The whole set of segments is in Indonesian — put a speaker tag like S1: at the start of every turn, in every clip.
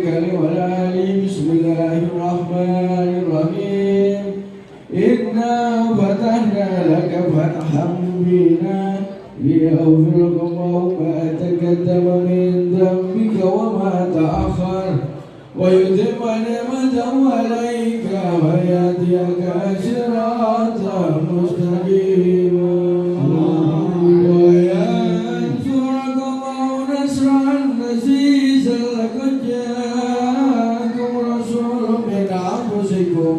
S1: عليه وعلى آله. بسم الله الرحمن الرحيم. إنا فتحنا لك فتحا مبينا ليغفر لك الله ما تقدم من ذنبك وما تأخر ويتم نعمته عليك ويهديك صراطا مستقيما وينصرك الله نصرا عزيزا. لقد جاءكم رسول من أنفسكم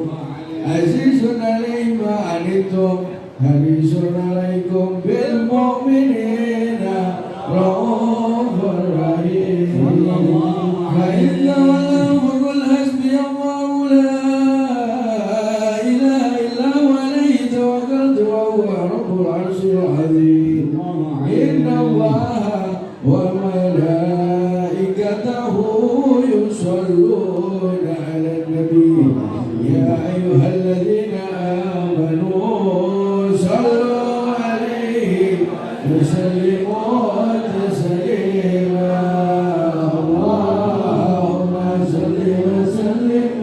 S1: عزيز عليه ما عنتم حريص عليكم بالمؤمنين رؤوف رحيم. فإن تولوا فقل حسبي الله لا إله إلا هو عليه توكلت وهو رب العرش العظيم. إن الله وملائكته يصلون على النبي يا أيها الذين آمنوا صلوا عليه وسلموا تسليما. اللهم صل وسلم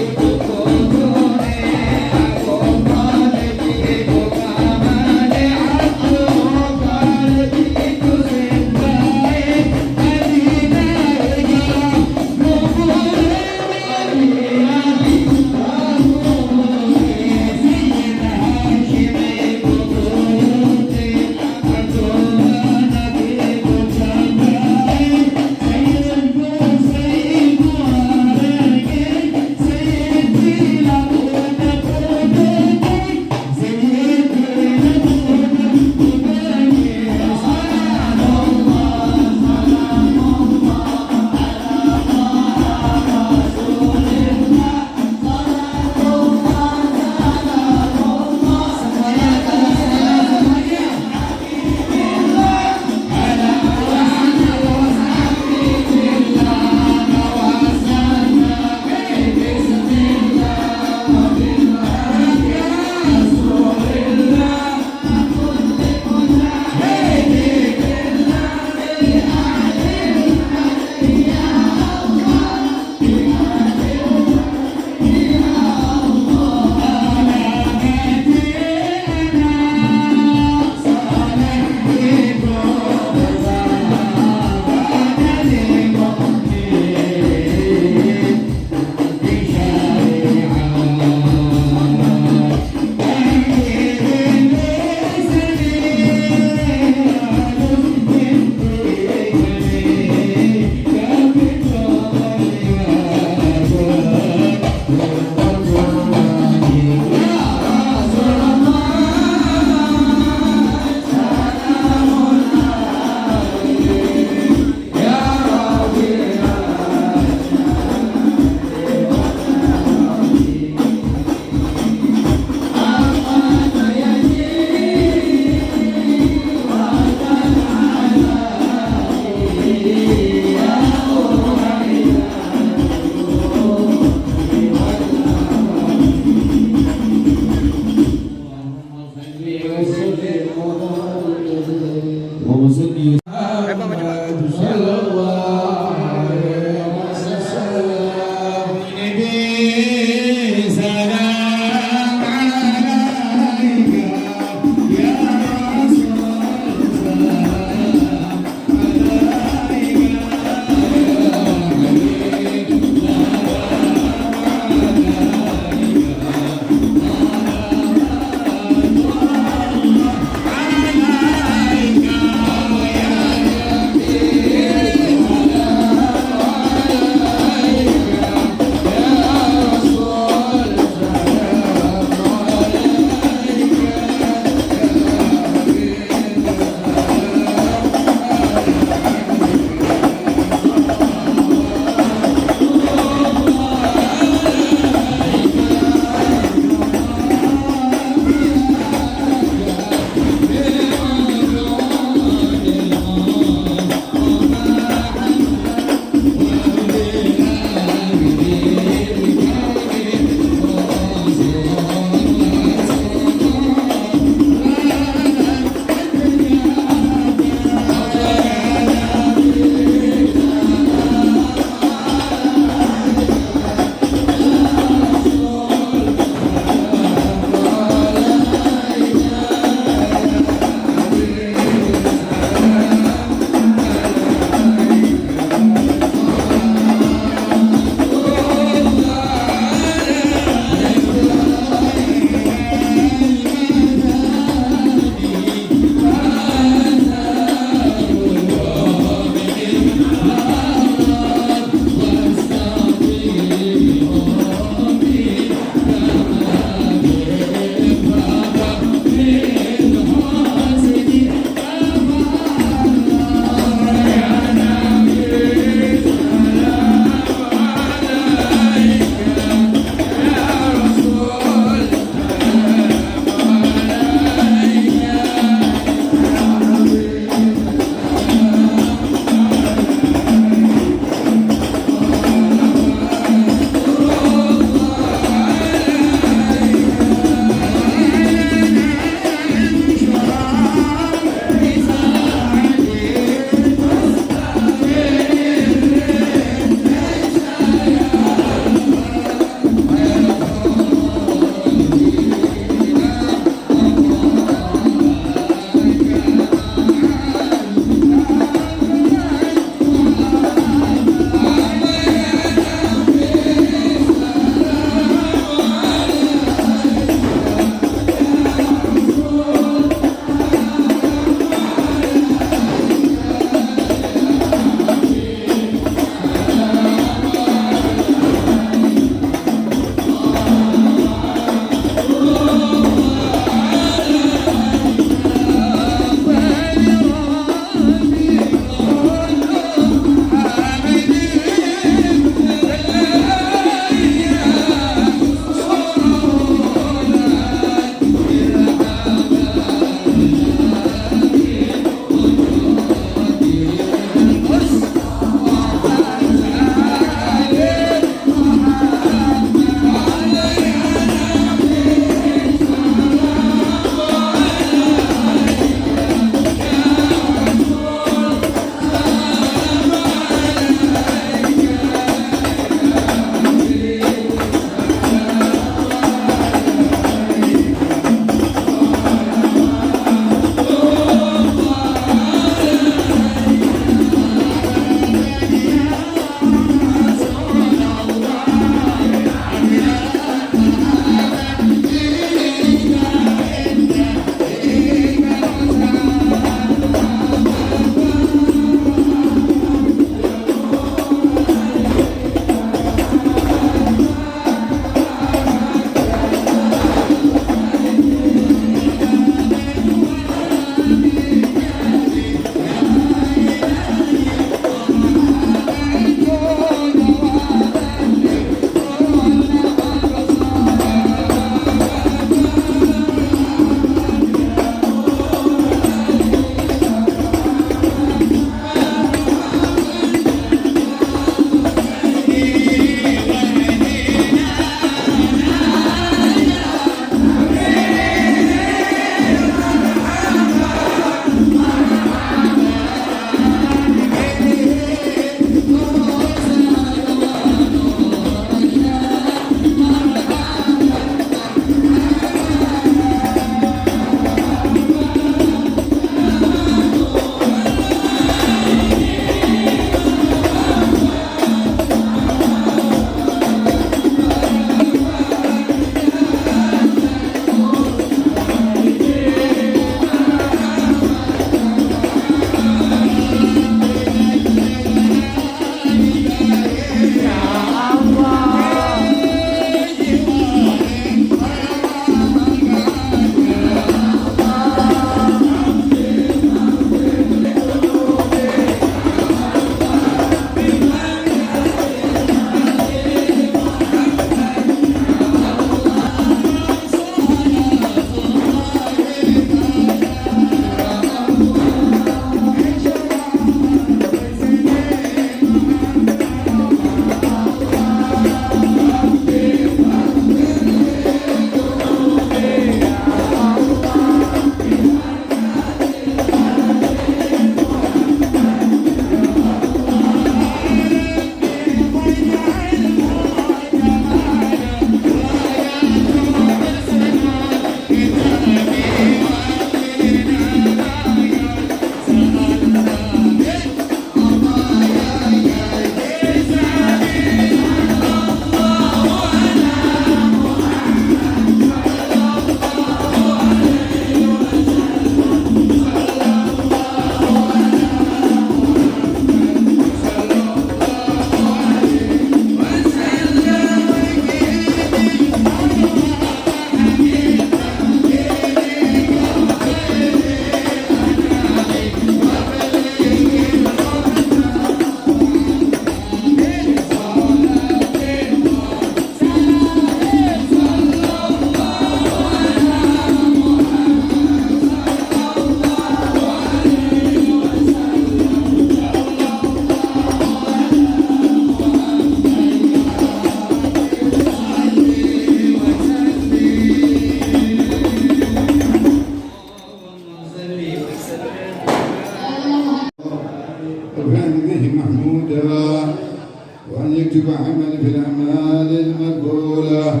S1: يكتب عمل في الأعمال المقبولة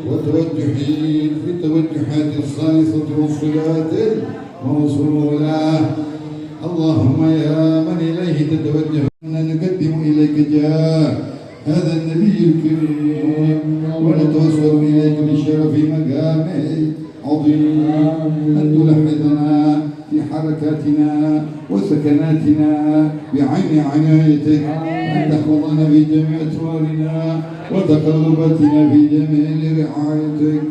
S1: وتوجهين في التوجهات الخالصة والصلات الموصولة. اللهم يا من إليه تتوجه نقدم إليك جاه هذا النبي الكريم ونتوسل إليك بشرف مقامه عظيم أن تلحظنا في حركاتنا وسكناتنا بعين عنايتك، أن تحفظنا في جميع أطوارنا وتقلباتنا في جميع رعايتك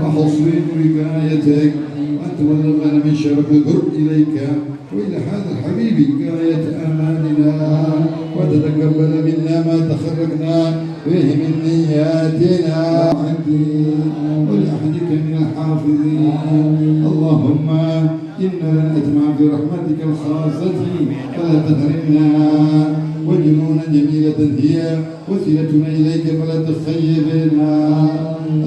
S1: وحصن وقايتك، وأن تبلغنا من شرف القرب إليك وإلى هذا الحبيب غاية آمالنا، وتتقبل منا ما تخرجنا به من نياتنا ولأحدك من الحافظين. اللهم إنا نتمع في رحمتك الخاصة فلا تحرمنا، وجنون جميلة هي وسيلتنا إليك فلا تخيبنا.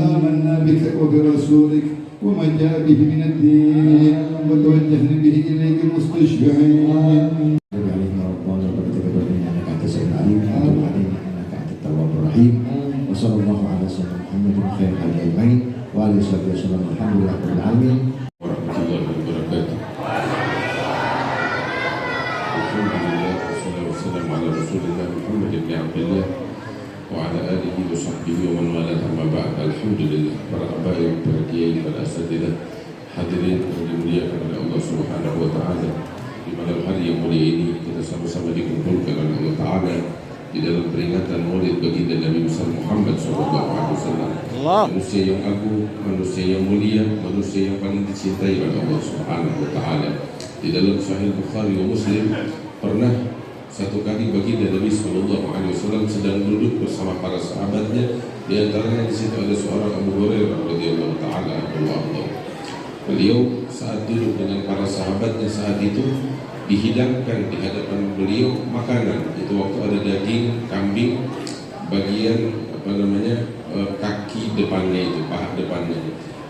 S1: آمنا بك وبرسولك وما جاء به من الدين وتوجهنا به إليك مستشفعين.
S2: وصلى الله على سيدنا محمد خير الخلق أجمعين وعلى آله وصحبه وسلم. الحمد لله رب العالمين.
S3: warahmatullahi wabarakatuh. Alhamdulillah wassalatu wassalamu ala Rasulillah Muhammad ibn Abdullah wa ala alihi wa sahbihi wa man wala amma ba'd. Alhamdulillah, para habaib, para kiai, para asatidzah, hadirin yang dimuliakan oleh Allah Subhanahu wa taala. Di malam hari yang mulia ini kita sama-sama dikumpulkan oleh Allah taala di dalam peringatan Maulid baginda Nabi Muhammad SAW, manusia yang agung, manusia yang mulia, manusia yang paling dicintai oleh Allah Subhanahu wa taala. Di dalam Sahih Bukhari wa Muslim, pernah satu kali baginda Nabi SAW sedang duduk bersama para sahabatnya. Di antaranya di situ ada seorang Abu Hurairah radhiyallahu taala anhu. Beliau saat duduk dengan para sahabatnya saat itu dihidangkan di hadapan beliau makanan. Itu waktu ada daging kambing bagian kaki depannya, itu paha depannya.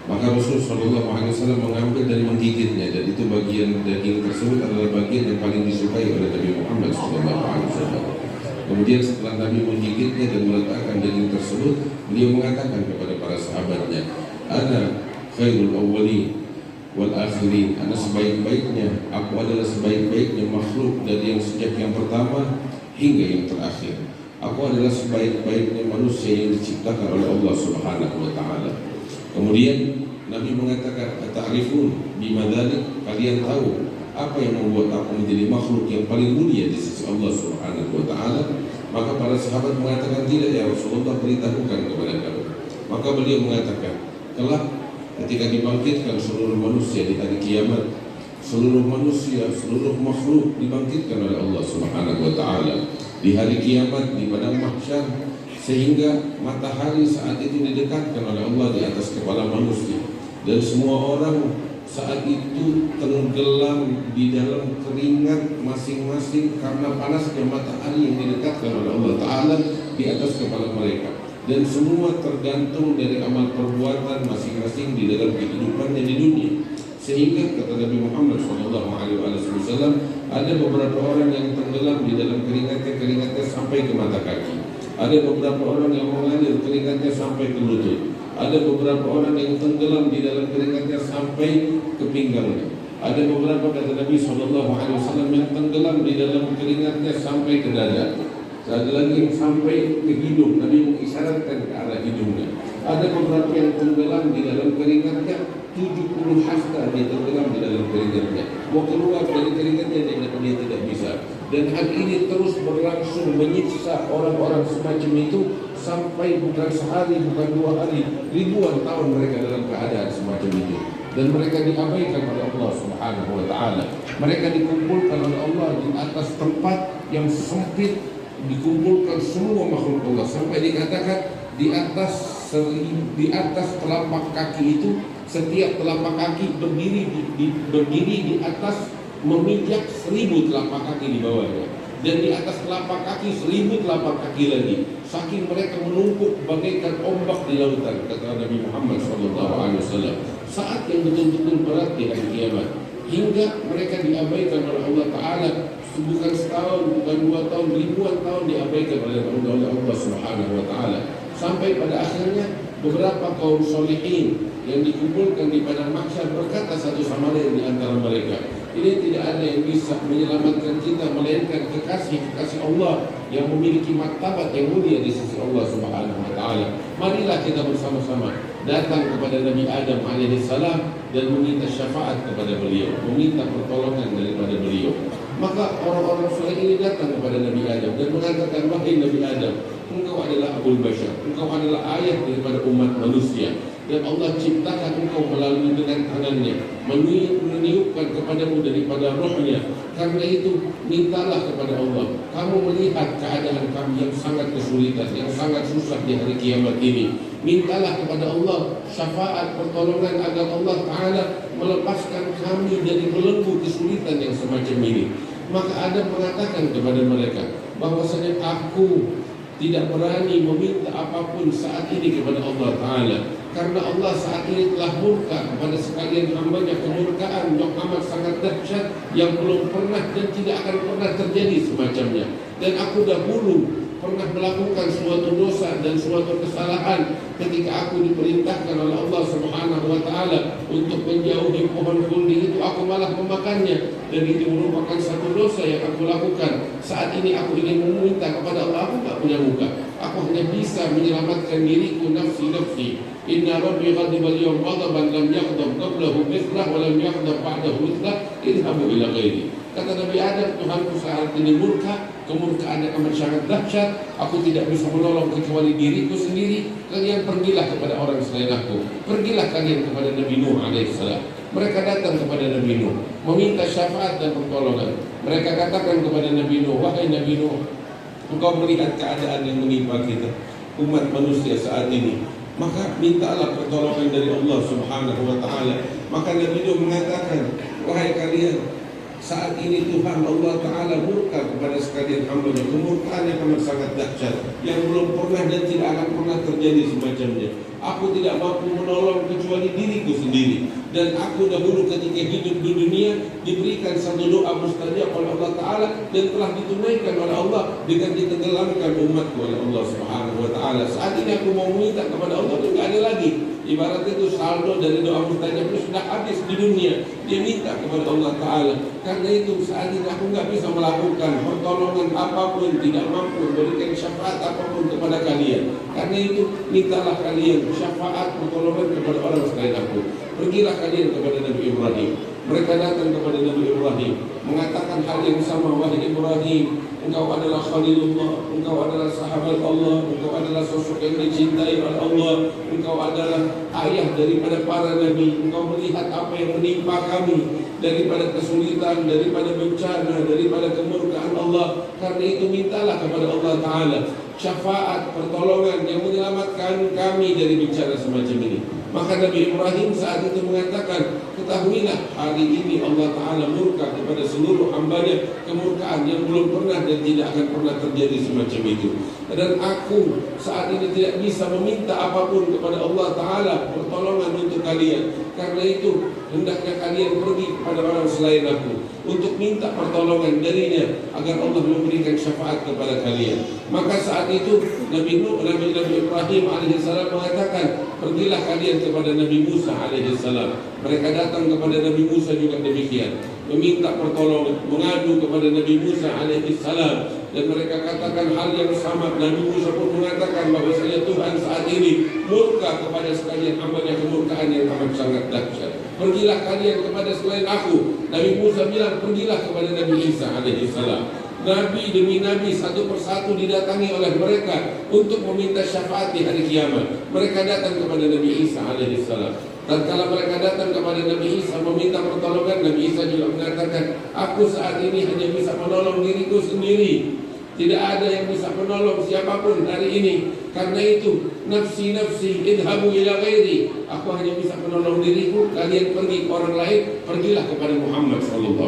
S3: Maka Rasulullah SAW mengambil dan menggigitnya, dan itu bagian daging tersebut adalah bagian yang paling disukai oleh Nabi Muhammad SAW. Kemudian setelah Nabi menggigitnya dan meletakkan daging tersebut, beliau mengatakan kepada para sahabatnya, "Ana khairul awwalin wal akhirin." Ana sebaik-baiknya, aku adalah sebaik-baiknya makhluk dari yang sejak yang pertama hingga yang terakhir. Aku adalah sebaik-baiknya manusia yang diciptakan oleh Allah Subhanahu wa taala. Kemudian Nabi mengatakan, "Ata'rifun bima dzalik?" Kalian tahu apa yang membuat aku menjadi makhluk yang paling mulia di sisi Allah Subhanahu wa taala? Maka para sahabat mengatakan, "Tidak ya Rasulullah, beritahukan kepada kami." Maka beliau mengatakan, "Kelak ketika dibangkitkan seluruh manusia di hari kiamat, seluruh manusia, seluruh makhluk dibangkitkan oleh Allah Subhanahu wa taala di hari kiamat di padang mahsyar, sehingga matahari saat itu didekatkan oleh Allah di atas kepala manusia, dan semua orang saat itu tenggelam di dalam keringat masing-masing karena panasnya matahari yang didekatkan oleh Allah taala di atas kepala mereka. Dan semua tergantung dari amal perbuatan masing-masing di dalam kehidupannya di dunia. Sehingga kata Nabi Muhammad SAW, ada beberapa orang yang tenggelam di dalam keringatnya sampai ke mata kaki. Ada beberapa orang yang mengalir keringatnya sampai ke lutut. Ada beberapa orang yang tenggelam di dalam keringatnya sampai ke pinggangnya. Ada beberapa, kata Nabi SAW, yang tenggelam di dalam keringatnya sampai ke dada. Ada lagi yang sampai ke hidung, Nabi mengisyaratkan ke arah hidungnya. Ada beberapa yang tenggelam di dalam keringatnya, 70 hasta dia tenggelam di dalam keringatnya. Mau keluar dari keringatnya dia tidak bisa. Dan hal ini terus berlangsung menyiksa orang-orang semacam itu sampai bukan sehari, bukan 2 hari, ribuan tahun mereka dalam keadaan semacam itu. Dan mereka diabaikan oleh Allah Subhanahu wa taala. Mereka dikumpulkan oleh Allah di atas tempat yang sempit, dikumpulkan semua makhluk Allah sampai dikatakan di atas telapak kaki itu, setiap telapak kaki berdiri di atas memijak 1000 telapak kaki di bawahnya, dan di atas telapak kaki 1000 telapak kaki lagi. Saking mereka menumpuk bagaikan ombak di lautan, kata Nabi Muhammad SAW. Saat yang betul-betul berat di hari kiamat, hingga mereka diabaikan oleh Allah Taala bukan setahun, bukan 2 tahun, ribuan tahun diabaikan oleh Allah Subhanahu wa Ta'ala. Sampai pada akhirnya beberapa kaum solihin yang dikumpulkan di padang mahsyar berkata satu sama lain di antara mereka, ini tidak ada yang bisa menyelamatkan kita melainkan kekasih Allah yang memiliki martabat yang mulia di sisi Allah Subhanahu wa Ta'ala. Marilah kita bersama-sama datang kepada Nabi Adam alaihissalam dan meminta syafaat kepada beliau, meminta pertolongan daripada beliau. Maka orang-orang soleh ini datang kepada Nabi Adam dan mengatakan, wahai Nabi Adam, engkau adalah Abul Bashar, engkau adalah ayah daripada umat manusia, dan Allah ciptakan engkau melalui dengan tangannya, meniupkan kepadamu daripada rohnya. Karena itu mintalah kepada Allah. Kamu melihat keadaan kami yang sangat kesulitan, yang sangat susah di hari kiamat ini. Mintalah kepada Allah syafaat pertolongan agar Allah Ta'ala melepaskan kami dari belenggu kesulitan yang semacam ini. Maka Adam mengatakan kepada mereka bahwasanya aku tidak berani meminta apapun saat ini kepada Allah Ta'ala, karena Allah saat ini telah murka kepada sekalian hambanya, kemurkaan yang amat sangat dahsyat yang belum pernah dan tidak akan pernah terjadi semacamnya. Dan aku dahulu pernah melakukan suatu dosa dan suatu kesalahan ketika aku diperintahkan oleh Allah Subhanahu wa Ta'ala untuk menjauhi pohon khuldi itu, aku malah memakannya, dan itu merupakan satu dosa yang aku lakukan. Saat ini aku ingin meminta kepada Allah, aku tak punya muka, aku hanya bisa menyelamatkan diriku, nafsi. Inna rabbi ghadiba al-yawm ghadaban lam yaghdab qablahu mithlah wa lam yaghdab ba'dahu mithlah idhabu ila ghairi. Kata Nabi Adam, Tuhanku saat ini murka, kemurkaan yang amat sangat dahsyat, aku tidak bisa menolong kecuali diriku sendiri. Kalian pergilah kepada orang selain aku. Pergilah kalian kepada Nabi Nuh alaihissalam. Mereka datang kepada Nabi Nuh meminta syafaat dan pertolongan. Mereka katakan kepada Nabi Nuh, wahai Nabi Nuh, engkau melihat keadaan yang menimpa kita, umat manusia saat ini, maka mintalah pertolongan dari Allah Subhanahu wa Ta'ala. Maka Nabi Nuh mengatakan, wahai kalian, saat ini Tuhan Allah Ta'ala murka kepada sekalian hamba-Nya, kemurkaan yang amat sangat dahsyat yang belum pernah dan tidak akan pernah terjadi semacamnya. Aku tidak mampu menolong kecuali diriku sendiri, dan aku dahulu ketika hidup di dunia diberikan satu doa mustajab oleh Allah Ta'ala dan telah ditunaikan oleh Allah dengan ditenggelamkan umatku oleh Allah Subhanahu wa Ta'ala. Saat ini aku mau minta kepada Allah itu tidak ada lagi. Ibaratnya itu saldo dari doa mustajab itu sudah habis di dunia. Dia minta kepada Allah Ta'ala. Karena itu saat ini aku nggak bisa melakukan pertolongan apapun, tidak mampu memberikan syafaat apapun kepada kalian. Karena itu mintalah kalian syafaat pertolongan kepada orang selain aku. Pergilah kalian kepada Nabi Ibrahim. Mereka datang kepada Nabi Ibrahim mengatakan hal yang sama, wahai Ibrahim, engkau adalah Khalilullah, engkau adalah sahabat Allah, engkau adalah sosok yang dicintai oleh Allah, engkau adalah ayah daripada para nabi, engkau melihat apa yang menimpa kami daripada kesulitan, daripada bencana, daripada kemurkaan Allah. Karena itu mintalah kepada Allah Ta'ala syafaat pertolongan yang menyelamatkan kami dari bencana semacam ini. Maka Nabi Ibrahim saat itu mengatakan, ketahuilah hari ini Allah Ta'ala murka kepada seluruh hambanya, kemurkaan yang belum pernah dan tidak akan pernah terjadi semacam itu. Dan aku saat ini tidak bisa meminta apapun kepada Allah Ta'ala pertolongan untuk kalian. Karena itu hendaknya kalian pergi kepada orang selain aku untuk minta pertolongan darinya agar Allah memberikan syafaat kepada kalian. Maka saat itu Nabi Ibrahim alaihissalam mengatakan, pergilah kalian kepada Nabi Musa alaihissalam. Mereka datang kepada Nabi Musa juga demikian, meminta pertolongan, mengadu kepada Nabi Musa alaihissalam, dan mereka katakan hal yang sama. Nabi Musa pun mengatakan bahwasanya Tuhan saat ini murka kepada sekalian hamba-Nya, kemurkaan yang amat sangat dahsyat. Pergilah kalian kepada selain aku. Nabi Musa bilang, pergilah kepada Nabi Isa alaihissalam. Nabi demi Nabi satu persatu didatangi oleh mereka untuk meminta syafaat di hari kiamat. Mereka datang kepada Nabi Isa alaihissalam. Dan kalau mereka datang kepada Nabi Isa meminta pertolongan, Nabi Isa juga mengatakan, aku saat ini hanya bisa menolong diriku sendiri. Tidak ada yang bisa menolong siapapun hari ini. Karena itu, nafsi idhabu ila ghairi. Aku hanya bisa menolong diriku. Kalian pergi ke orang lain. Pergilah kepada Muhammad SAW.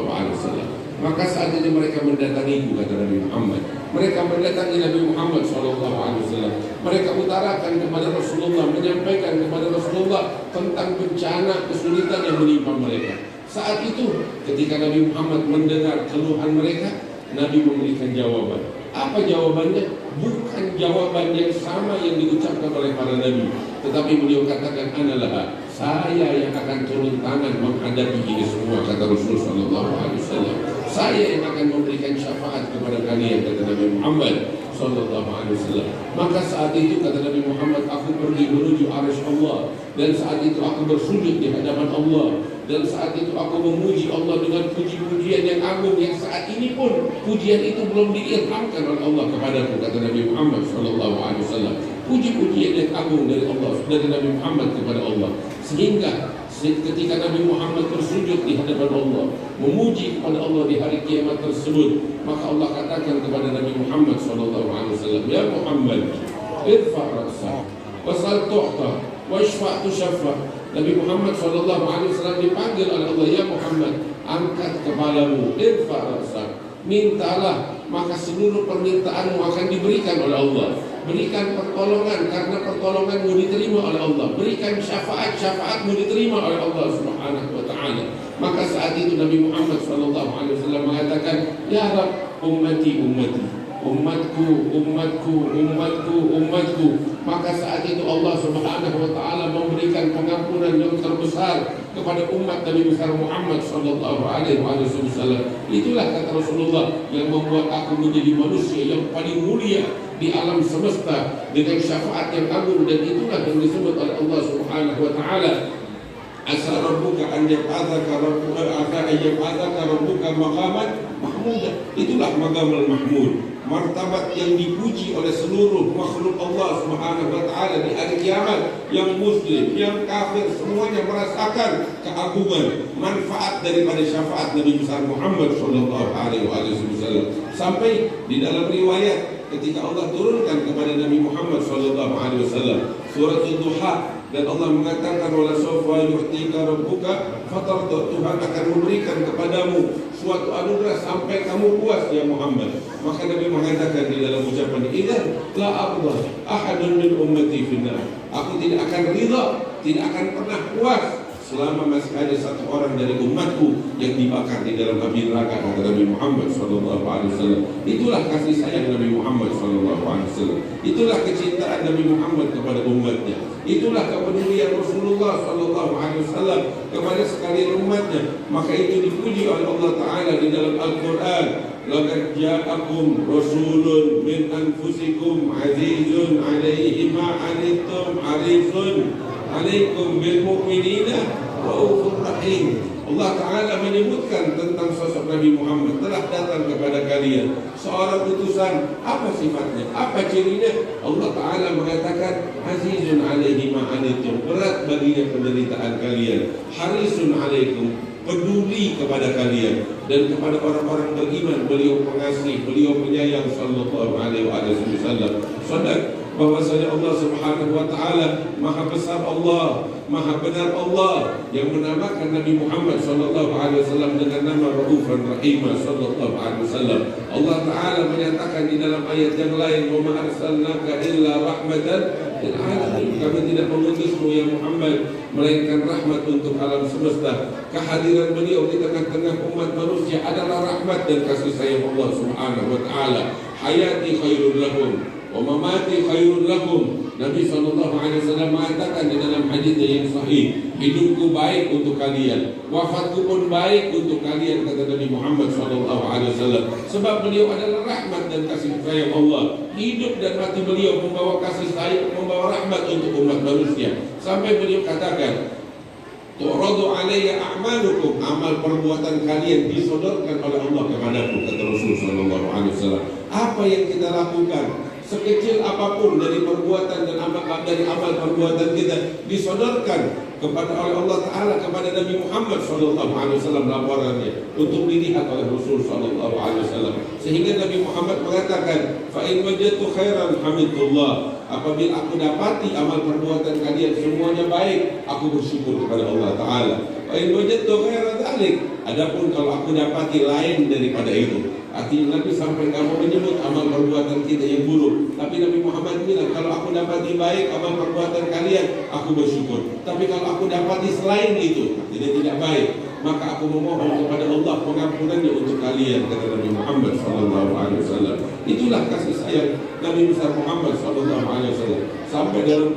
S3: Maka saat itu mereka mendatangiku, kata Nabi Muhammad. Mereka mendatangi Nabi Muhammad SAW. Mereka utarakan kepada Rasulullah, menyampaikan kepada Rasulullah tentang bencana kesulitan yang menimpa mereka. Saat itu ketika Nabi Muhammad mendengar keluhan mereka, Nabi memberikan jawaban. Apa jawabannya? Bukan jawaban yang sama yang diucapkan oleh para Nabi, tetapi beliau katakan, analah, saya yang akan turun tangan menghadapi ini semua, kata Rasul sallallahu alaihi wasallam. Saya yang akan memberikan syafaat kepada kalian, kata Nabi Muhammad sallallahu alaihi wasallam. Maka saat itu kata Nabi Muhammad, aku pergi menuju arsy Allah, dan saat itu aku bersujud di hadapan Allah, dan saat itu aku memuji Allah dengan puji-pujian yang agung, yang saat ini pun pujian itu belum diilhamkan oleh Allah kepadaku, kata Nabi Muhammad sallallahu alaihi wasallam. Puji-pujian yang agung dari Allah, dari Nabi Muhammad kepada Allah, sehingga ketika Nabi Muhammad bersujud di hadapan Allah, memuji kepada Allah di hari kiamat tersebut, maka Allah katakan kepada Nabi Muhammad SAW, ya Muhammad, irfa' ra'sak, wasal tu'ta, washfa' tushaffa. Nabi Muhammad SAW dipanggil oleh Allah, ya Muhammad, angkat kepalamu, irfa' ra'sak, mintalah, maka seluruh permintaanmu akan diberikan oleh Allah. Berikan pertolongan, karena pertolonganmu diterima oleh Allah. Berikan syafaat, syafaatmu diterima oleh Allah Subhanahu wa ta'ala. Maka saat itu Nabi Muhammad SAW mengatakan, ya Rab, ummati, ummati, umatku, umatku, umatku, umatku. Maka saat itu Allah Subhanahu wa ta'ala memberikan pengampunan yang terbesar kepada umat Nabi besar Muhammad sallallahu alaihi wasallam. Itulah kata Rasulullah yang membuat aku menjadi manusia yang paling mulia di alam semesta dengan syafaat yang agung, dan itulah yang disebut oleh Allah Subhanahu wa taala, asa rabbuka an yab'atsaka rabbuka maqaman mahmuda. Itulah maqamul mahmud, martabat yang dipuji oleh seluruh makhluk Allah Subhanahu wa taala di hari kiamat. Yang muslim, yang kafir, semuanya merasakan keagungan, manfaat daripada syafaat Nabi besar Muhammad sallallahu alaihi wasallam. Sampai di dalam riwayat ketika Allah turunkan kepada Nabi Muhammad sallallahu alaihi wasallam surat Ad-Duha, dan Allah mengatakan, wala sawfa yu'tika rabbuka fatarda, Tuhan akan memberikan kepadamu suatu anugerah sampai kamu puas ya Muhammad. Maka Nabi mengatakan di dalam ucapan, idzan la arda ahadun min ummati finnar, aku tidak akan ridha, tidak akan pernah puas selama masih ada satu orang dari umatku yang dibakar di dalam api neraka, kata Nabi Muhammad SAW. Itulah kasih sayang Nabi Muhammad SAW. Itulah kecintaan Nabi Muhammad kepada umatnya. Itulah kepedulian Rasulullah SAW kepada sekalian umatnya. Maka itu dipuji oleh Allah Ta'ala di dalam Al-Quran. Laqad ja'akum rasulun min anfusikum azizun alaihi ma anittum harisun alaikum bil mu'minina raufur rahim. Allah Ta'ala menyebutkan tentang sosok Nabi Muhammad, telah datang kepada kalian seorang utusan. Apa sifatnya? Apa cirinya? Allah Ta'ala mengatakan, azizun alaihi ma anittum, berat baginya penderitaan kalian, harisun alaikum, peduli kepada kalian, dan kepada orang-orang beriman beliau pengasih, beliau penyayang sallallahu alaihi wasallam. Sadaq bahwasanya Allah Subhanahu wa taala maha besar Allah, maha benar Allah yang menamakan Nabi Muhammad sallallahu alaihi wasallam dengan nama Raufan Rahim sallallahu alaihi wasallam. Allah Ta'ala menyatakan di dalam ayat yang lain, wa ma arsalnaka illa rahmatan lil alamin, kami tidak mengutusmu ya Muhammad melainkan rahmat untuk alam semesta. Kehadiran beliau di tengah-tengah umat manusia adalah rahmat dan kasih sayang Allah Subhanahu wa taala. Hayati khairul lakum wa mamati khairul lakum. Nabi SAW mengatakan di dalam hadisnya yang sahih, hidupku baik untuk kalian, wafatku pun baik untuk kalian, kata Nabi Muhammad SAW. Sebab beliau adalah rahmat dan kasih sayang Allah. Hidup dan mati beliau membawa kasih sayang, membawa rahmat untuk umat manusia. Sampai beliau katakan, tu'radu alayya a'malukum, amal perbuatan kalian disodorkan oleh Allah kepadaku, kata Rasul SAW. Apa yang kita lakukan, sekecil apapun dari perbuatan dan dari amal perbuatan kita, disodorkan kepada oleh Allah Ta'ala kepada Nabi Muhammad SAW laporannya untuk dilihat oleh Rasul SAW. Sehingga Nabi Muhammad mengatakan, fa in wajadtu khairan hamidullah, apabila aku dapati amal perbuatan kalian semuanya baik, aku bersyukur kepada Allah Ta'ala. Fa in wajadtu khairan dzalik, adapun kalau aku dapati lain daripada itu, artinya Nabi sampai kamu menyebut amal perbuatan kita yang buruk, tapi Nabi Muhammad bilang, kalau aku dapati baik amal perbuatan kalian, aku bersyukur. Tapi kalau aku dapati selain itu, artinya tidak baik, maka aku memohon kepada Allah pengampunannya untuk kalian, kata Nabi Muhammad sallallahu alaihi wasallam. Itulah kasih sayang Nabi besar Muhammad sallallahu alaihi wasallam. Sampai dalam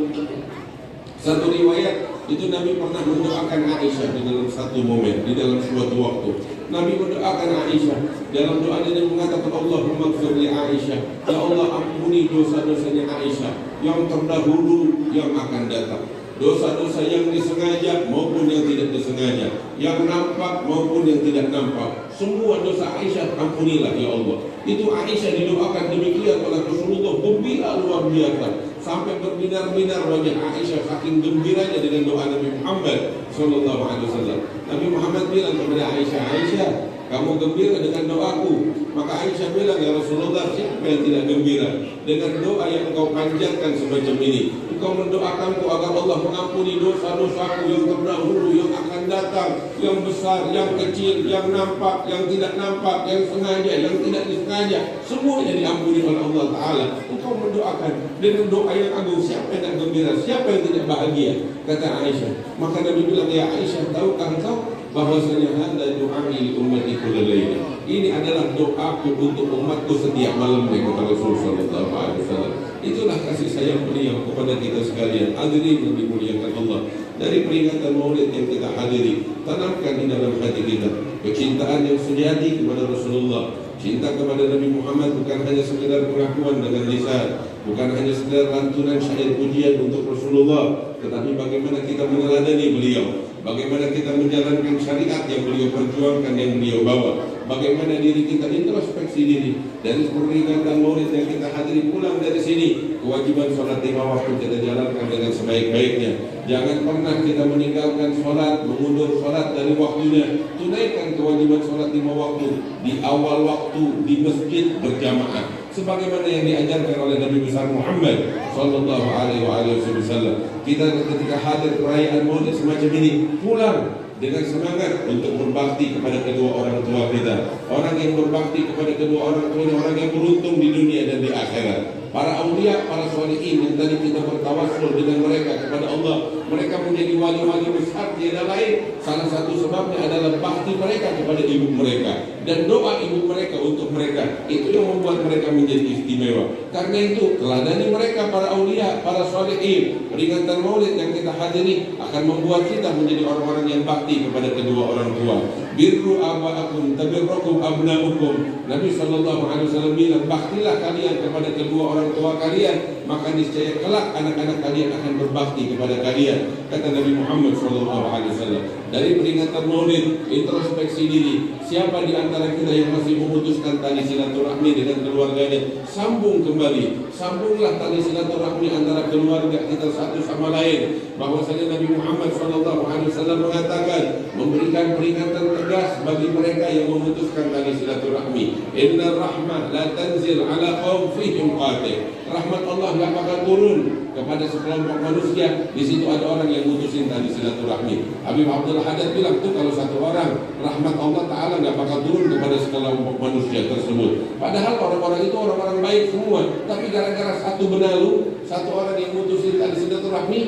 S3: satu riwayat itu Nabi pernah mendoakan Aisyah di dalam satu momen, di dalam suatu waktu. Nabi mendoakan Aisyah. Dalam doanya dia mengatakan, Allahumma ighfir li Aisyah. Ya Allah, ampuni dosa-dosanya Aisyah yang terdahulu, yang akan datang. Dosa-dosa yang disengaja maupun yang tidak disengaja, yang nampak maupun yang tidak nampak, semua dosa Aisyah ampunilah ya Allah. Itu Aisyah didoakan demikian oleh Rasulullah, gembira luar biasa, sampai berbinar-binar wajah Aisyah saking gembiranya dengan doa Nabi Muhammad sallallahu alaihi wasallam. Nabi Muhammad bilang kepada Aisyah, Aisyah, kamu gembira dengan doaku. Maka Aisyah bilang, ya Rasulullah, siapa yang tidak gembira dengan doa yang engkau panjatkan semacam ini? Engkau mendoakanku agar Allah mengampuni dosa-dosaku yang terdahulu, yang akan datang, yang besar, yang kecil, yang nampak, yang tidak nampak, yang sengaja, yang tidak disengaja, semuanya diampuni oleh Allah Ta'ala. Engkau mendoakan dengan doa yang agung, siapa yang tidak gembira, siapa yang tidak bahagia? Kata Aisyah. Maka Nabi bilang, ya Aisyah, tahukah engkau bahwasanya hada du'ai li ummati kulla lail. Ini adalah doaku untuk umatku setiap malam, kata Rasulullah sallallahu alaihi wasallam. Itulah kasih sayang beliau kepada kita sekalian. Hadirin yang dimuliakan Allah, dari peringatan Maulid yang kita hadiri, tanamkan di dalam hati kita kecintaan yang sejati kepada Rasulullah. Cinta kepada Nabi Muhammad bukan hanya sekedar pengakuan dengan lisan, bukan hanya sekedar lantunan syair pujian untuk Rasulullah, tetapi bagaimana kita meneladani beliau, bagaimana kita menjalankan syariat yang beliau perjuangkan, yang beliau bawa, bagaimana diri kita introspeksi diri. Dari peringatan Maulid yang kita hadiri, pulang dari sini, kewajiban sholat 5 waktu kita jalankan dengan sebaik-baiknya. Jangan pernah kita meninggalkan sholat, mengundur sholat dari waktunya. Tunaikan kewajiban sholat 5 waktu di awal waktu, di masjid berjamaah, sebagaimana yang diajarkan oleh Nabi besar Muhammad sallallahu alaihi wasallam. Kita ketika hadir perayaan Maulid semacam ini, pulang dengan semangat untuk berbakti kepada kedua orang tua kita. Orang yang berbakti kepada kedua orang tua ini orang yang beruntung di dunia dan di akhirat. Para aulia, para sholihin yang tadi kita bertawassul dengan mereka kepada Allah, mereka menjadi wali-wali besar tiada lain. Salah satu sebabnya adalah bakti mereka kepada ibu mereka dan doa ibu mereka untuk mereka. Itu yang membuat mereka menjadi istimewa. Karena itu, teladani mereka para aulia, para sholihin. Peringatan Maulid yang kita hadiri akan membuat kita menjadi orang-orang yang bakti kepada kedua orang tua. Birru aba'akum tabirrukum abna'ukum. Nabi sallallahu alaihi wasallam bilang, baktilah kalian kepada kedua orang tua kalian, maka niscaya kelak anak-anak kalian akan berbakti kepada kalian, kata Nabi Muhammad sallallahu alaihi wasallam. Dari peringatan Maulid, introspeksi diri. Siapa di antara kita yang masih memutuskan tali silaturahmi dengan keluarganya, sambung kembali. Sambunglah tali silaturahmi antara keluarga kita satu sama lain. Bahwasanya Nabi Muhammad sallallahu alaihi wasallam mengatakan, memberikan peringatan tegas bagi mereka yang memutuskan tali silaturahmi. Inna rahmah la tanzil ala qaum fihim qatih. Rahmat Allah enggak bakal turun kepada sekelompok manusia, di situ ada orang yang mutusin tali silaturahmi. Habib Abdul Haddad bilang tuh, kalau satu orang, rahmat Allah Ta'ala enggak bakal turun kepada sekelompok manusia tersebut. Padahal orang-orang itu orang-orang baik semua, tapi gara-gara satu benalu, satu orang yang mutusin tali silaturahmi,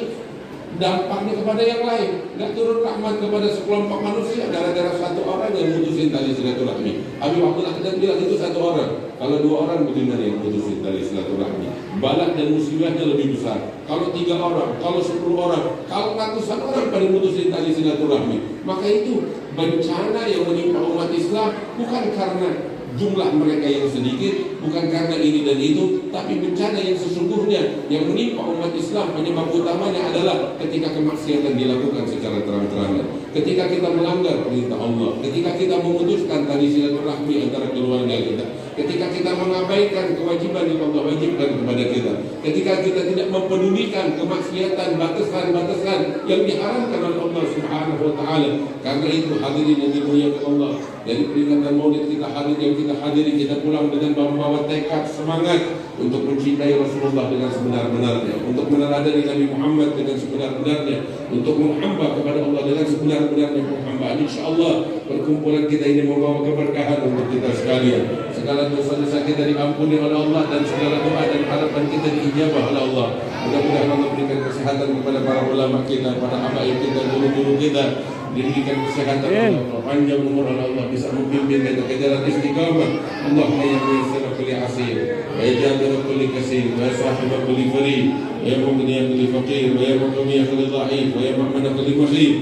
S3: dampaknya kepada yang lain. Nggak turun rahmat kepada sekelompok manusia gara-gara satu orang yang mutusin tali silaturahmi. Habib Abdul Haddad bilang itu satu orang. Kalau 2 orang bagaimana yang mutusin tali silaturahmi? Balak dan musibahnya lebih besar. Kalau 3 orang, kalau 10 orang, kalau ratusan orang pada mutusin tali silaturahmi, maka itu bencana yang menimpa umat Islam bukan karena jumlah mereka yang sedikit, bukan karena ini dan itu, tapi bencana yang sesungguhnya yang menimpa umat Islam penyebab utamanya adalah ketika kemaksiatan dilakukan secara terang-terangan, ketika kita melanggar perintah Allah, ketika kita memutuskan tali silaturahmi antara keluarga kita, ketika kita mengabaikan kewajiban yang Allah wajibkan kepada kita, ketika kita tidak mempedulikan kemaksiatan, batasan-batasan yang diharamkan oleh Allah Subhanahu wa Ta'ala. Karena itu, hadirin yang dimuliakan Allah, dari peringatan Maulid kita hadiri, kita pulang dengan membawa tekad semangat untuk mencintai Rasulullah dengan sebenar-benarnya, untuk meneladani Nabi Muhammad dengan sebenar-benarnya, untuk menghamba kepada Allah dengan sebenar-benarnya penghambaan. InsyaAllah perkumpulan kita ini membawa keberkahan untuk kita sekalian. Segala dosa-dosa kita diampuni oleh Allah dan segala doa dan harapan kita diijabah oleh Allah. Mudah-mudahan Allah berikan kesehatan kepada para ulama kita, para habaib kita, guru-guru kita, diberikan kesehatan oleh Allah, panjang umur oleh Allah, bisa memimpin kita ke jalan istiqamah. Allahumma ya muyassir kulli asir, wa ya jabir kulli kasir, wa ya sahib kulli farid, wa ya mughni kulli faqir, wa ya muqimi kulli dha'if, wa ya mu'min kulli mukhib.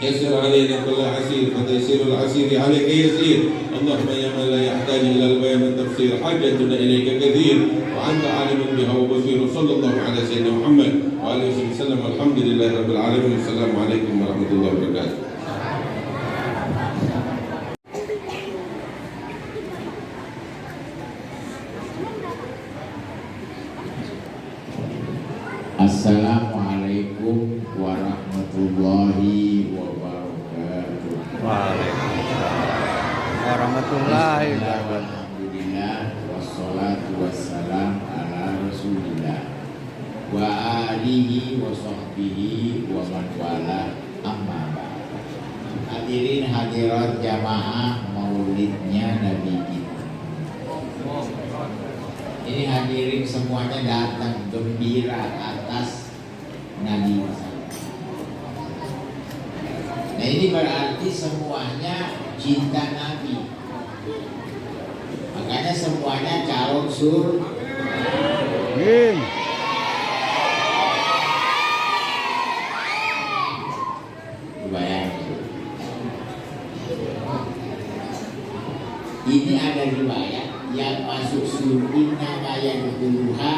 S3: يسر علينا كل عسير فتيسير العسير عليك يسير. اللهم يا من لا يحتاج الى البيان والتفسير حاجتنا اليك كثير وانت عالم بها وبصير. صلى الله على سيدنا محمد واله وصحبه وسلم والحمد لله رب العالمين. والسلام عليكم ورحمه الله وبركاته.
S4: Assalamualaikum warahmatullahi wabarakatuh.
S5: Waalaikumsalam warahmatullahi wabarakatuh.
S4: Alhamdulillah wassalatu wassalam ala rasulillah wa alihi wa sahbihi wa man wala amma ba'd. Hadirin hadirat jamaah maulidnya Nabi kita. Ini hadirin semuanya datang gembira atas Nabi Muhammad. Nah ini berarti semuanya cinta Nabi. Makanya semuanya calon surga. Bayangin. Ini ada riwayat yang masuk surga mayadkhuluha.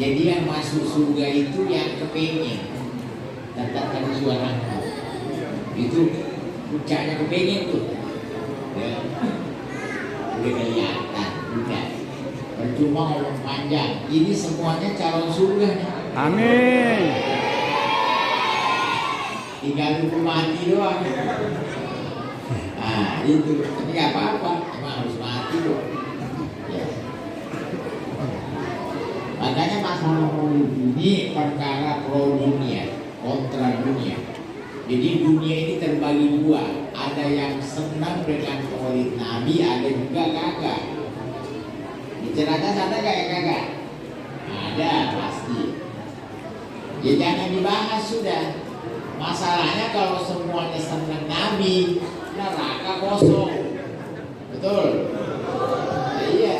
S4: Jadi yang masuk surga itu yang kepengen. Katakan suaraku itu puncaknya kepengen tuh ya. Udah kelihatan udah percuma ngomong panjang. Ini semuanya calon surga nih.
S5: Amin.
S4: Tinggal nunggu mati doang. Nah itu tapi nggak apa-apa, emang harus mati loh ya. Makanya masalah maulid ini perkara pro dunia kontra dunia. Jadi dunia ini terbagi dua, ada yang senang dengan maulid Nabi, ada juga kagak. Di Ciracas ada gak yang kagak? Ada pasti. Ya jangan dibahas sudah. Masalahnya kalau semuanya senang Nabi, neraka kosong. Betul? Ya, iya.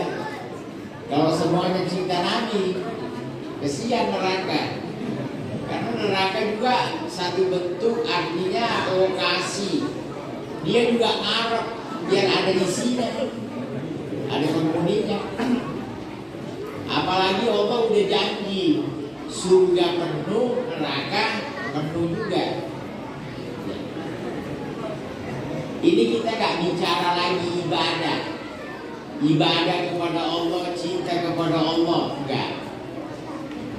S4: Kalau semuanya cinta Nabi, kesian neraka. Karena neraka juga satu bentuk artinya lokasi. Dia juga ngarep biar ada di sini. Ada penghuninya. Apalagi Allah udah janji surga penuh, neraka penuh juga. Ini kita gak bicara lagi ibadah kepada Allah, cinta kepada Allah, enggak.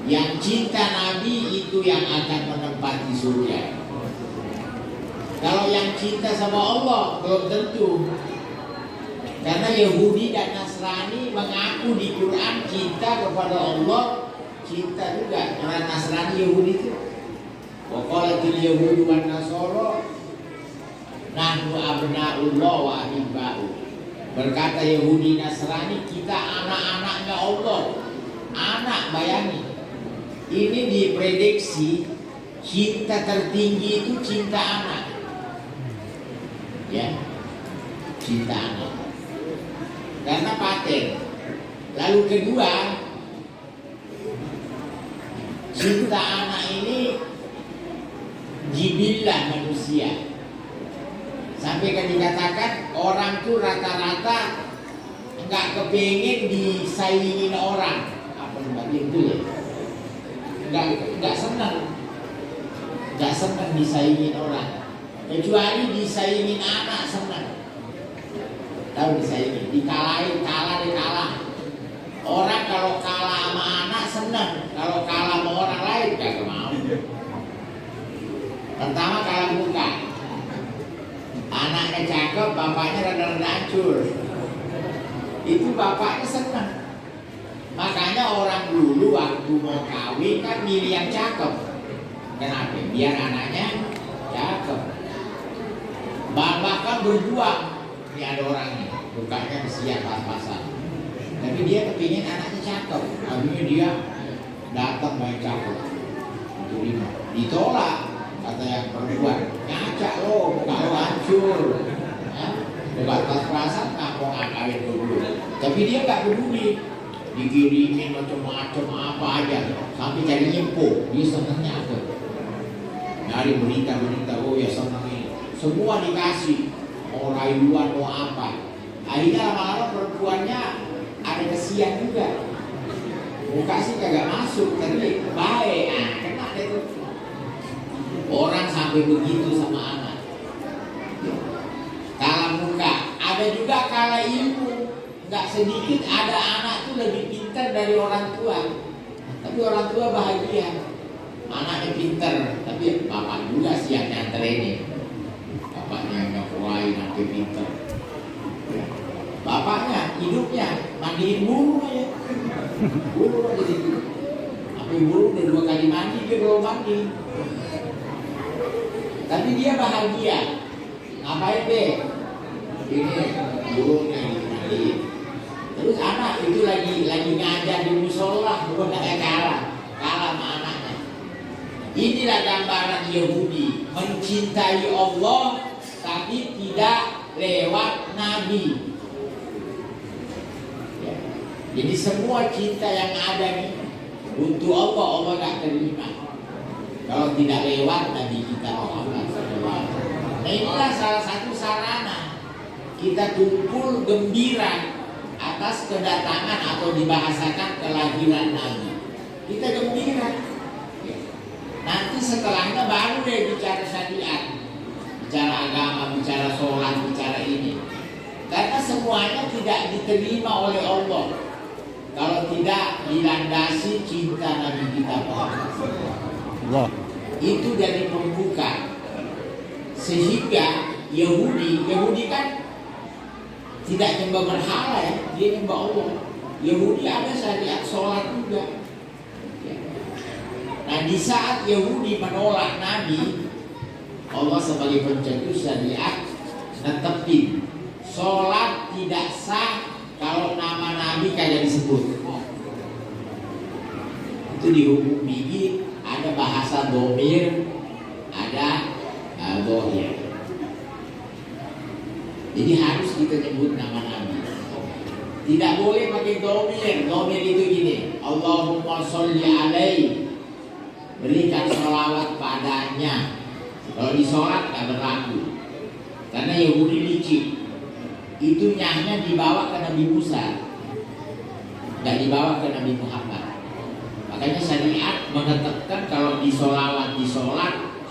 S4: Yang cinta Nabi itu yang akan menempati surga. Kalau yang cinta sama Allah belum tentu. Karena Yahudi dan Nasrani mengaku di Quran cinta kepada Allah, cinta juga. Orang Nasrani Yahudi itu wa qalatil yahudu wan nasara nahnu abna'ullah wa ahibba'u. Berkata Yahudi Nasrani, kita anak-anaknya Allah. Anak, bayangin. Ini diprediksi cinta tertinggi itu cinta anak. Ya. Cinta anak. Karena paten. Lalu kedua, cinta anak ini jibillah manusia. Sampai kan dikatakan orang tuh rata-rata nggak kepengen disaingin orang. Apa sebab itu ya? Nggak senang disaingin orang. Kecuali disaingin anak senang. Tahu disaingin, dikalahin, kalah. Orang kalau kalah sama anak senang, kalau kalah sama orang lain gak mau. Pertama kalah muka. Anaknya cakep, bapaknya rada-rada hancur. Itu bapaknya senang. Makanya orang dulu waktu mau kawin kan milih yang cakep. Kenapa? Biar anaknya cakep. Bahkan berjuang. Ini ada orangnya, mukanya siap pas-pasan. Tapi dia kepingin anaknya cakep. Akhirnya dia datang main cakep. Ditolak. Kata kata yang perempuan, ngaca lo, muka lo hancur, ya, batas perasaan nggak mau ngakain dulu. Tapi dia nggak peduli, dikirimin macam-macam apa aja, sampai cari info, dia senangnya apa? Dari berita-berita, oh ya senang ini, semua dikasih, mau rayuan mau apa. Akhirnya lama-lama perempuannya ada kesian juga. Muka sih kagak masuk, tapi baik, kena deh tuh. Orang sampai begitu sama anak. Kalah muka, ada juga kalah ilmu. Nggak sedikit ada anak tuh lebih pintar dari orang tua. Tapi orang tua bahagia, anaknya pintar, tapi bapak juga sih yang nyantar ini. Bapaknya yang nyokolain sampai pintar. Bapaknya hidupnya mandiin burung aja. Burung aja gitu. Sampai burung udah 2 kali mandi, dia belum mandi. Tapi dia bahagia. Ngapain deh? Ini burungnya dimandiin. Terus anak itu lagi ngajar di musola, bukan kalah sama anaknya. Inilah gambaran Yahudi, mencintai Allah tapi tidak lewat Nabi. Jadi semua cinta yang ada nih untuk Allah gak terima kalau tidak lewat Nabi kita Muhammad SAW. Nah inilah salah satu sarana kita kumpul gembira atas kedatangan atau dibahasakan kelahiran Nabi. Kita gembira. Nanti setelahnya baru deh bicara syariat, bicara agama, bicara sholat, bicara ini. Karena semuanya tidak diterima oleh Allah kalau tidak dilandasi cinta Nabi kita Muhammad. Itu dari pembuka. Sehingga Yahudi kan tidak nyembah berhala ya, dia nyembah Allah. Yahudi ada syariat sholat juga. Nah di saat Yahudi menolak Nabi, Allah sebagai pencetus syariat netepin sholat tidak sah kalau nama Nabi kagak disebut. Itu di hukum fikih ada bahasa domir, ada dohir. Jadi harus kita nyebut nama Nabi. Tidak boleh pakai domir. Domir itu gini, Allahumma sholli alaihi, berikan sholawat padanya. Kalau di sholat gak berlaku, karena Yahudi licik. Itu nyahnya dibawa ke Nabi Musa, gak dibawa ke Nabi Muhammad. Makanya syariat menetapkan kalau di sholat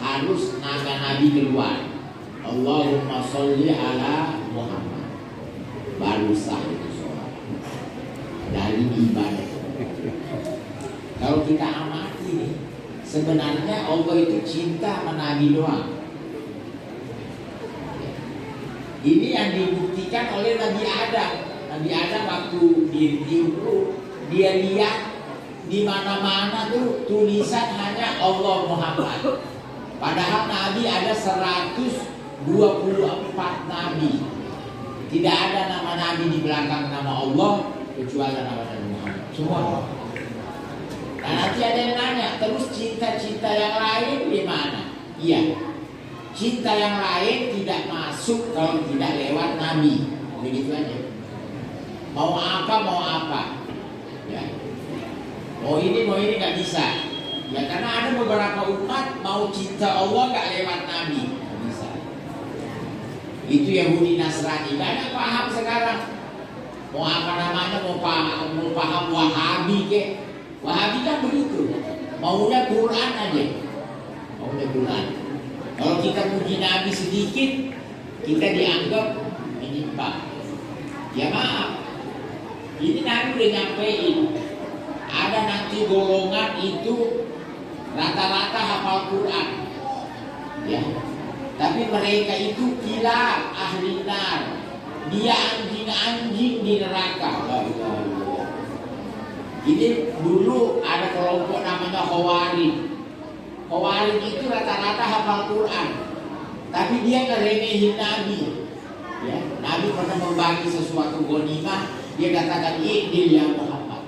S4: harus nama Nabi keluar. Allahumma sholli ala Muhammad, baru sah itu sholat dari ibadah. Kalau kita amati nih, sebenarnya Allah itu cinta sama Nabi doang. Ini yang dibuktikan oleh Nabi Adam. Nabi Adam waktu dulu dia lihat di mana-mana tuh tulisan hanya Allah Muhammad. Padahal Nabi ada 124 Nabi. Tidak ada nama Nabi di belakang nama Allah kecuali nama Nabi Muhammad. Semua. Nah nanti ada yang nanya, terus cinta-cinta yang lain di mana? Iya. Cinta yang lain tidak masuk kalau tidak lewat Nabi. Begitu aja. Mau apa ya. Mau ini gak bisa. Ya karena ada beberapa umat mau cinta Allah gak lewat Nabi. Gak bisa. Itu Yahudi Nasrani. Banyak paham sekarang. Mau apa namanya, mau paham Wahabi ke. Wahabi kan begitu. Maunya Quran aja. Maunya Quran. Kalau kita puji Nabi sedikit, kita dianggap menyimpang. Ya maaf, ini Nabi udah nyampein. Ada nanti golongan itu rata-rata hafal Quran, ya. Tapi mereka itu kilap ahli nar. Dia anjing-anjing di neraka. Ini dulu ada kelompok namanya Khawarij. Khawarij itu rata-rata hafal Quran, tapi dia ngeremehin Nabi. Ya, Nabi pernah membagi sesuatu ghanimah, dia katakan idil ya Muhammad.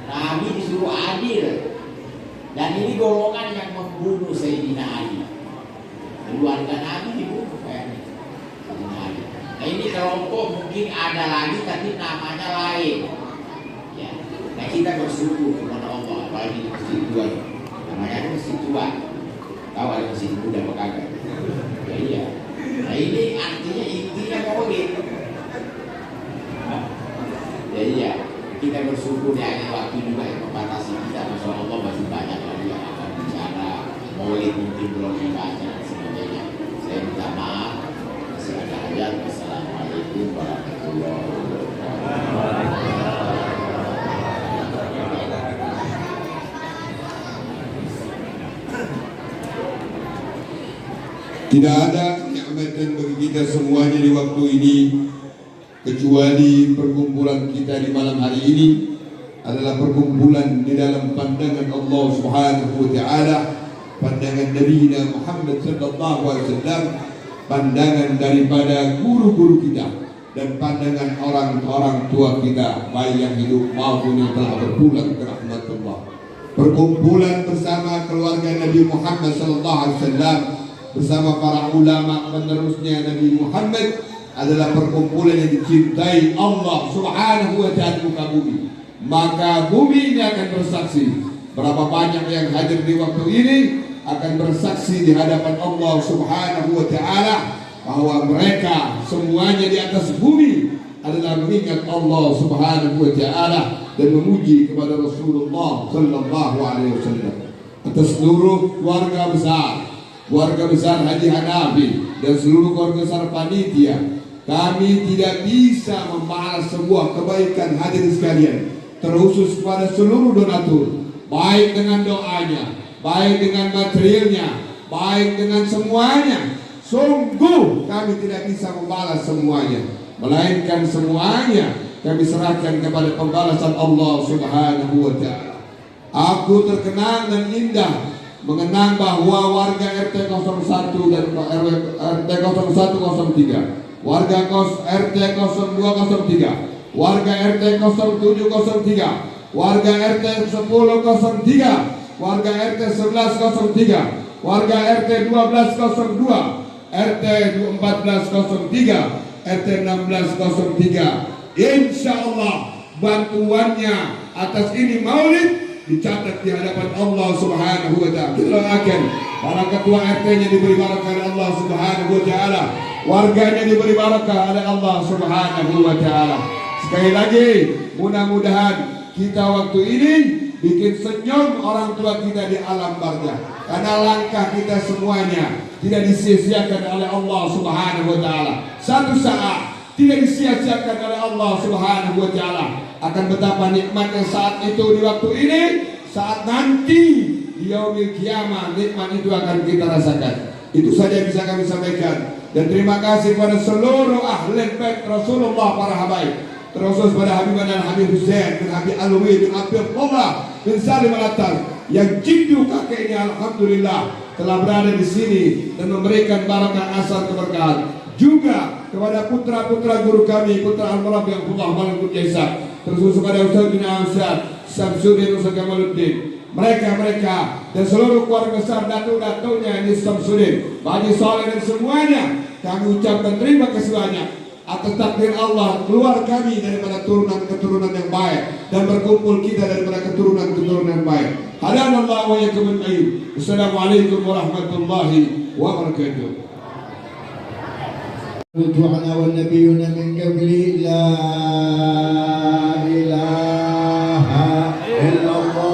S4: Nabi disuruh adil. Dan ini golongan yang membunuh Sayyidina Ali. keluarga Nabi dibunuh kayaknya. Nah ini kelompok mungkin ada lagi tapi namanya lain. Ya. Nah kita bersyukur kepada Allah, apalagi di masjid tua, namanya masjid tua. Tahu ada masjid muda apa kagak? Ya iya. Nah ini artinya intinya maulid. Ya iya. Kita bersyukur ya ada waktu juga yang membatasi kita. Masya Allah masih banyak lagi yang akan bicara maulid mungkin belum dibaca dan sebagainya. Saya minta maaf. Masih ada hajat. Wassalamualaikum warahmatullahi wabarakatuh.
S1: Tidak ada kenikmatan bagi kita semuanya di waktu ini kecuali perkumpulan kita di malam hari ini adalah perkumpulan di dalam pandangan Allah Subhanahu wa taala, pandangan Nabi Muhammad sallallahu alaihi wasallam, pandangan daripada guru-guru kita dan pandangan orang-orang tua kita baik yang hidup maupun yang telah berpulang ke rahmatullah. Perkumpulan bersama keluarga Nabi Muhammad sallallahu alaihi wasallam bersama para ulama penerusnya Nabi Muhammad adalah perkumpulan yang dicintai Allah Subhanahu wa ta'ala muka bumi. Maka bumi ini akan bersaksi. Berapa banyak yang hadir di waktu ini akan bersaksi di hadapan Allah Subhanahu wa ta'ala bahwa mereka semuanya di atas bumi adalah mengingat Allah Subhanahu wa ta'ala dan memuji kepada Rasulullah sallallahu alaihi wasallam. Atas seluruh keluarga besar Haji Hanafi dan seluruh keluarga besar panitia, kami tidak bisa membalas sebuah kebaikan hadirin sekalian, terkhusus kepada seluruh donatur, baik dengan doanya, baik dengan materialnya, baik dengan semuanya. Sungguh kami tidak bisa membalas semuanya, melainkan semuanya kami serahkan kepada pembalasan Allah Subhanahu wa ta'ala. Aku terkenang dan indah mengenang bahwa warga RT 01 dan RT 0103, warga RT 0203, warga RT 0703, warga RT 1003, warga RT 1103, warga RT 1202, RT 1403, RT 1603. Insya Allah bantuannya atas ini maulid dicatat di hadapan Allah Subhanahu wa ta'ala. Kita doakan para ketua RT-nya diberi barakah oleh Allah Subhanahu wa ta'ala, warganya diberi barakah oleh Allah Subhanahu wa ta'ala. Sekali lagi, mudah-mudahan kita waktu ini bikin senyum orang tua kita di alam barzah, karena langkah kita semuanya tidak disia-siakan oleh Allah Subhanahu wa ta'ala. Satu saat tidak disia-siakan oleh Allah Subhanahu wa ta'ala. Akan betapa nikmatnya saat itu di waktu ini, saat nanti di yaumil kiamah nikmat itu akan kita rasakan. Itu saja yang bisa kami sampaikan. Dan terima kasih pada seluruh ahli bait Rasulullah para habaib, terkhusus pada Habib dan Habib Hussein bin Habib Alwi bin Abdullah bin Salim Al-Attar yang jindu kakeknya alhamdulillah telah berada di sini dan memberikan barakah asal keberkahan. Juga kepada putra-putra guru kami, putra Al-Murabi Abdullah Malikul Jaisa, terus kepada Ustaz bin Amsyad, Samsudin Ustaz Kamaluddin, mereka dan seluruh keluarga besar datuk-datuknya ini Samsudin, Pak Haji Saleh dan semuanya, kami ucapkan terima kasih banyak atas takdir Allah keluar kami daripada keturunan yang baik dan berkumpul kita daripada keturunan yang baik. Hadanallahu wa iyyakum ajmain. Assalamualaikum warahmatullahi wabarakatuh.
S2: Tuhan wa nabiyuna min qabli la ilaha illallah.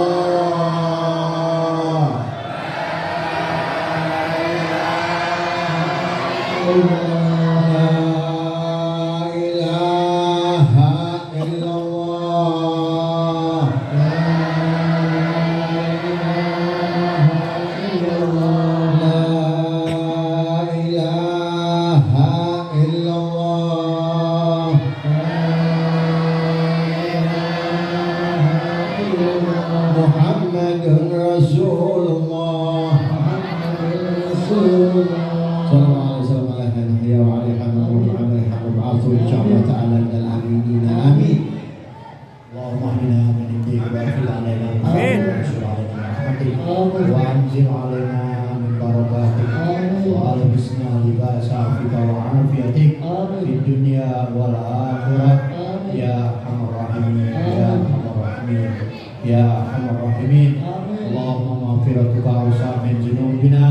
S2: وأنزل علينا من بركاته
S6: مرضاتك وألبسنا لباس عافيك وعافيتك في الدنيا والآخرة يا أرحم الراحمين يا أرحم الراحمين يا أرحم الراحمين. اللهم مغفرتك أوسع من ذنوبنا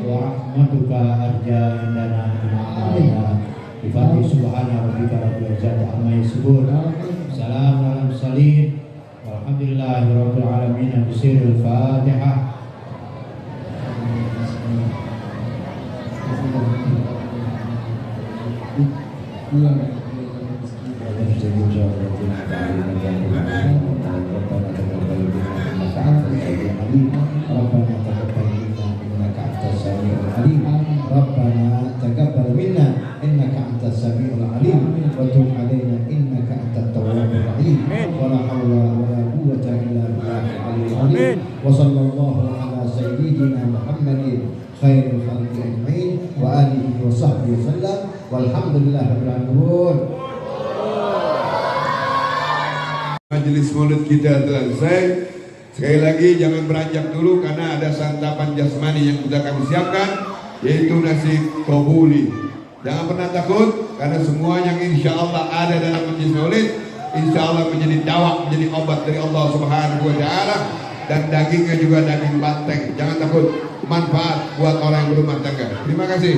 S6: ورحمتك أرجى عندنا من أعمالنا. بفضل سبحان ربك رب العزة عما يصفون سلام على المرسلين والحمد لله رب العالمين. بسر الفاتحة. ربنا تقبل منا إنك أنت السميع العليم وتب علينا إنك أنت التواب الرحيم. ولا حول ولا قوة إلا بالله العلي العظيم. وصلى الله على سيدنا محمد خير الخلق أجمعين وآله وصحبه وسلم والحمد لله رب العالمين.
S1: Majelis maulid kita telah selesai. Sekali lagi jangan beranjak dulu karena ada santapan jasmani yang sudah kami siapkan, yaitu nasi kobuli. Jangan pernah takut karena semua yang insya Allah ada dalam majelis maulid insya Allah menjadi dawak, menjadi obat dari Allah Subhanahu wa Ta'ala, dan dagingnya juga daging banteng. Jangan takut, manfaat buat orang yang berumah tangga. Terima kasih.